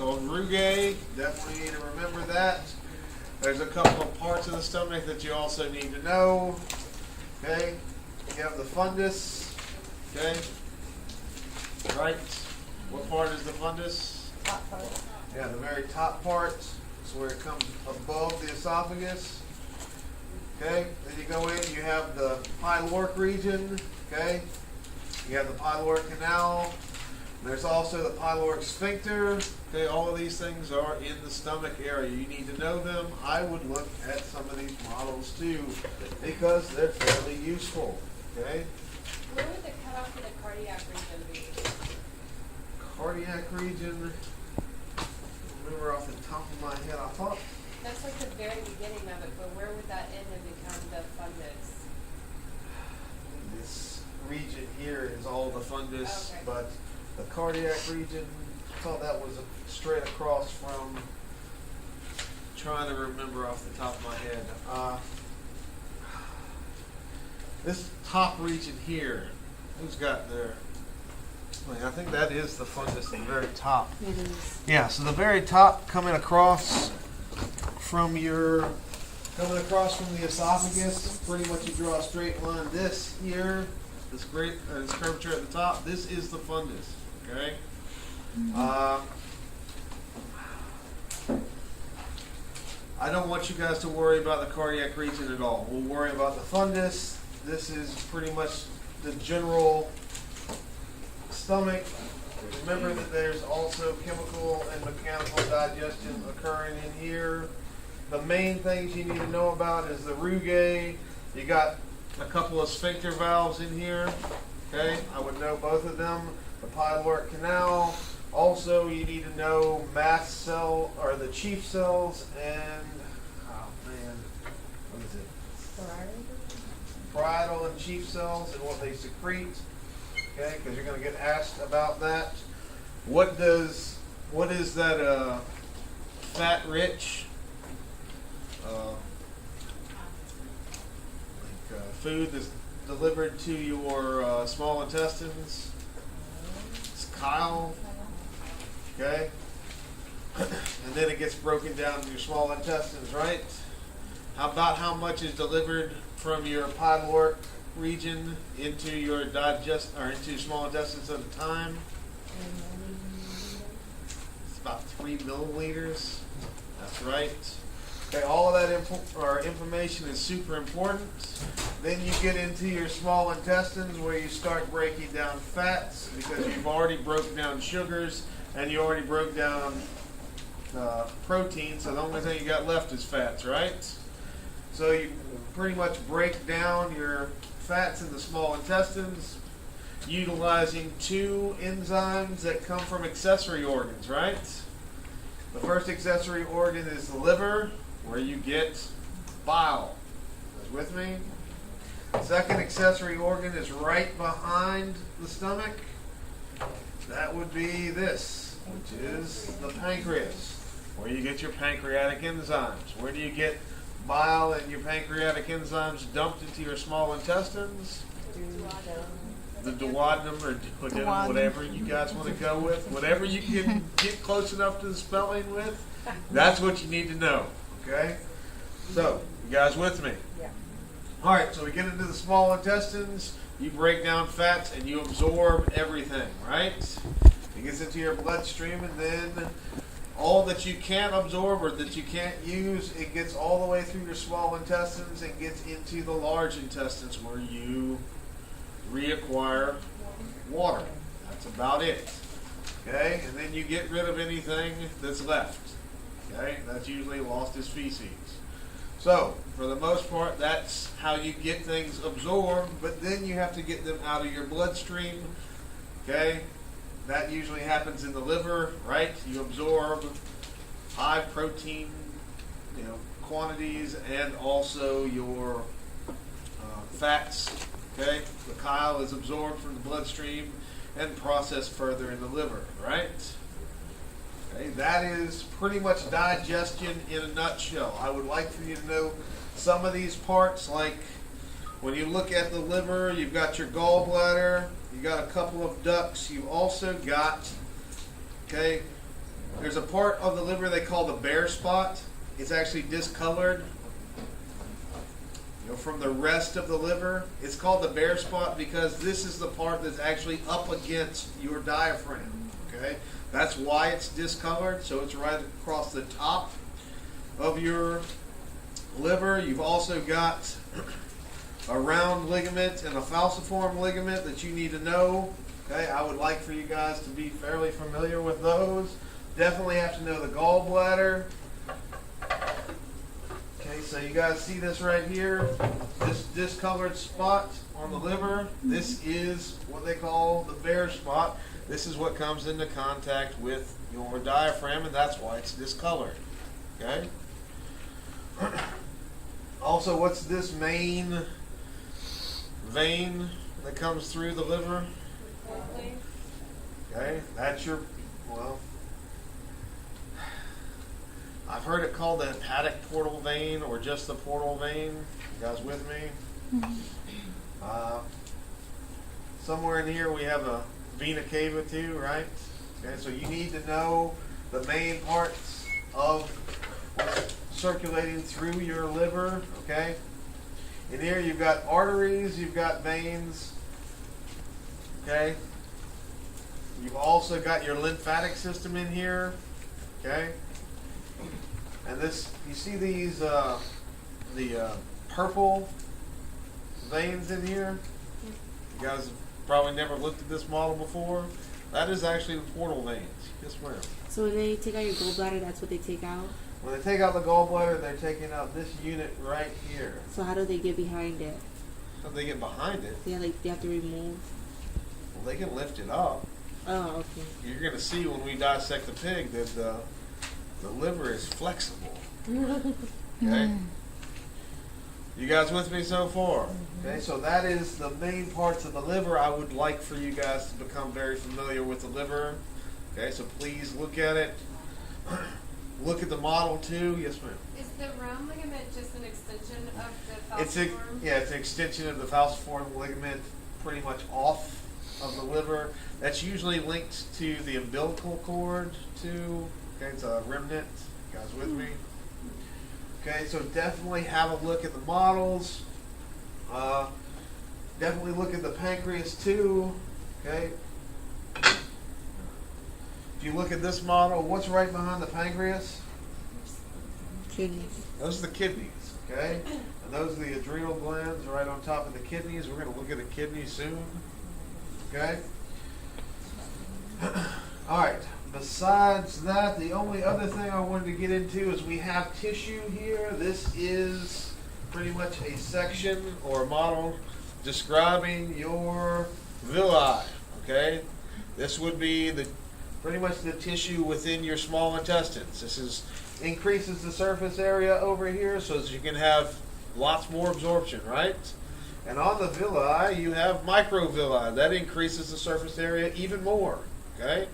called rugae. Definitely need to remember that. There's a couple of parts of the stomach that you also need to know. Okay, you have the fundus. Okay, right. What part is the fundus? Top part. Yeah, the very top part is where it comes above the esophagus. Okay, then you go in, you have the pyloric region. Okay, you have the pyloric canal. There's also the pyloric sphincter. Okay, all of these things are in the stomach area. You need to know them. I would look at some of these models too because they're fairly useful. Okay, Where would the cutoff for the cardiac region be? cardiac region. Remember off the top of my head, I thought That's like the very beginning of it, but where would that end and become the fundus? this region here is all the fundus, Okay. but the cardiac region, I thought that was straight across from. Trying to remember off the top of my head. This top region here, who's got their? I think that is the fundus at the very top. It is. Yeah, so the very top coming across from the esophagus, pretty much you draw a straight line. This here, this curvature at the top, this is the fundus. Okay. I don't want you guys to worry about the cardiac region at all. We'll worry about the fundus. This is pretty much the general stomach. Remember that there's also chemical and mechanical digestion occurring in here. The main things you need to know about is the rugae. You got a couple of sphincter valves in here. Okay, I would know both of them. The pyloric canal. Also, you need to know mast cell or the chief cells and what is it? Parietal and chief cells and what they secrete. Okay, because you're going to get asked about that. What is that fat-rich food that's delivered to your small intestines? It's chyle. Okay, and then it gets broken down to your small intestines, right? How about how much is delivered from your pyloric region into your into your small intestines at a time? It's about 3 milliliters. That's right. Okay, all of that information is super important. Then you get into your small intestines where you start breaking down fats because you've already broken down sugars and you already broke down protein, so the only thing you got left is fats, right? So you pretty much break down your fats in the small intestines utilizing 2 enzymes that come from accessory organs, right? The first accessory organ is the liver, where you get bile. You guys with me? The second accessory organ is right behind the stomach. That would be this, which is the pancreas, where you get your pancreatic enzymes. Where do you get bile and your pancreatic enzymes dumped into your small intestines? The duodenum or duodenum, whatever you guys want to go with. Whatever you can get close enough to the spelling with, that's what you need to know. Okay? So, you guys with me? Yeah. All right, so we get into the small intestines. You break down fats and you absorb everything, right? It gets into your bloodstream, and then all that you can't absorb or that you can't use, it gets all the way through your small intestines and gets into the large intestines where you reacquire water. That's about it. Okay, and then you get rid of anything that's left. Okay, that's usually lost as feces. So, for the most part, that's how you get things absorbed, but then you have to get them out of your bloodstream. Okay, that usually happens in the liver, right? You absorb high protein, quantities, and also your fats. Okay, the chyle is absorbed from the bloodstream and processed further in the liver, right? Okay, that is pretty much digestion in a nutshell. I would like for you to know some of these parts, like when you look at the liver, you've got your gallbladder, you got a couple of ducts, you've also got, There's a part of the liver they call the bare spot. It's actually discolored, from the rest of the liver. It's called the bare spot because this is the part that's actually up against your diaphragm. Okay, that's why it's discolored. So it's right across the top of your liver. You've also got a round ligament and a falciform ligament that you need to know. Okay, I would like for you guys to be fairly familiar with those. Definitely have to know the gallbladder. Okay, so you guys see this right here, this discolored spot on the liver. This is what they call the bare spot. This is what comes into contact with your diaphragm, and that's why it's discolored. Okay. Also, what's this main vein that comes through the liver? Okay, that's your, well, I've heard it called the hepatic portal vein or just the portal vein. You guys with me? Somewhere in here we have a vena cava too, right? Okay, so you need to know the main parts of what's circulating through your liver, okay? In here you've got arteries, you've got veins, okay? You've also got your lymphatic system in here, okay? And this, you see these, the purple veins in here? You guys have probably never looked at this model before. That is actually the portal veins. Yes, ma'am. So when they take out your gallbladder, that's what they take out? When they take out the gallbladder, they're taking out this unit right here. So how do they get behind it? How do they get behind it? Yeah, like they have to remove. Well, they can lift it up. Oh, okay. You're going to see when we dissect the pig that the liver is flexible. Okay? You guys with me so far? Okay, so that is the main parts of the liver. I would like for you guys to become very familiar with the liver. Okay, so please look at it. Look at the model too. Yes, ma'am. Is the round ligament just an extension of the It's falciform? it's an extension of the falciform ligament, pretty much off of the liver. That's usually linked to the umbilical cord too. Okay, it's a remnant. You guys with me? Okay, so definitely have a look at the models. Definitely look at the pancreas too. Okay. If you look at this model, what's right behind the pancreas? Kidneys. Those are the kidneys. Okay, and those are the adrenal glands right on top of the kidneys. We're going to look at the kidneys soon. Okay. All right. Besides that, the only other thing I wanted to get into is we have tissue here. This is pretty much a section or a model describing your villi. Okay, this would be pretty much the tissue within your small intestines. This increases the surface area over here so that you can have lots more absorption, right? And on the villi, you have microvilli. That increases the surface area even more. Okay.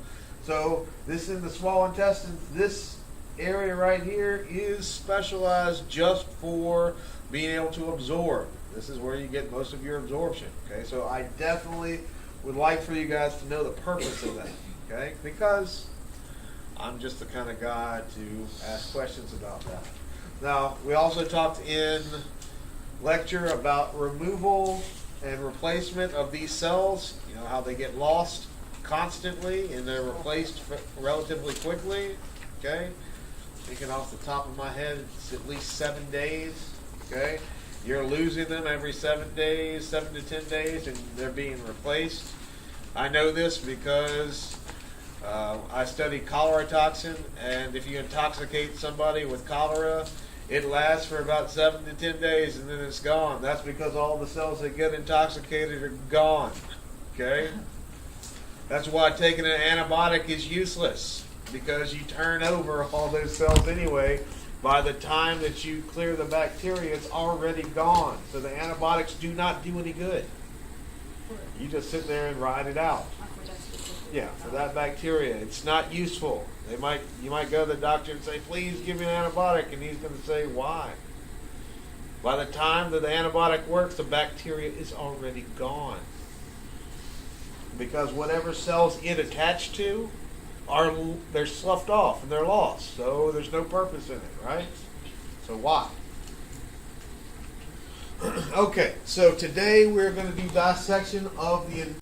So this in the small intestines, this area right here is specialized just for being able to absorb. This is where you get most of your absorption. Okay, so I definitely would like for you guys to know the purpose of that. Okay, because I'm just the kind of guy to ask questions about that. Now, we also talked in lecture about removal and replacement of these cells. You know how they get lost constantly and they're replaced relatively quickly. Okay, thinking off the top of my head, it's at least 7 days. Okay, you're losing them every 7 days, 7 to 10 days, and they're being replaced. I know this because I study cholera toxin, and if you intoxicate somebody with cholera, it lasts for about 7 to 10 days and then it's gone. That's because all the cells that get intoxicated are gone. Okay? That's why taking an antibiotic is useless, because you turn over all those cells anyway. By the time that you clear the bacteria, it's already gone. So the antibiotics do not do any good. You just sit there and ride it out. Yeah, for that bacteria, it's not useful. You might go to the doctor and say, please give me an antibiotic, and he's going to say, why? By the time that the antibiotic works, the bacteria is already gone. Because whatever cells it attached to they're sloughed off and they're lost. So there's no purpose in it, right? So why? Okay, so today we're going to do dissection of the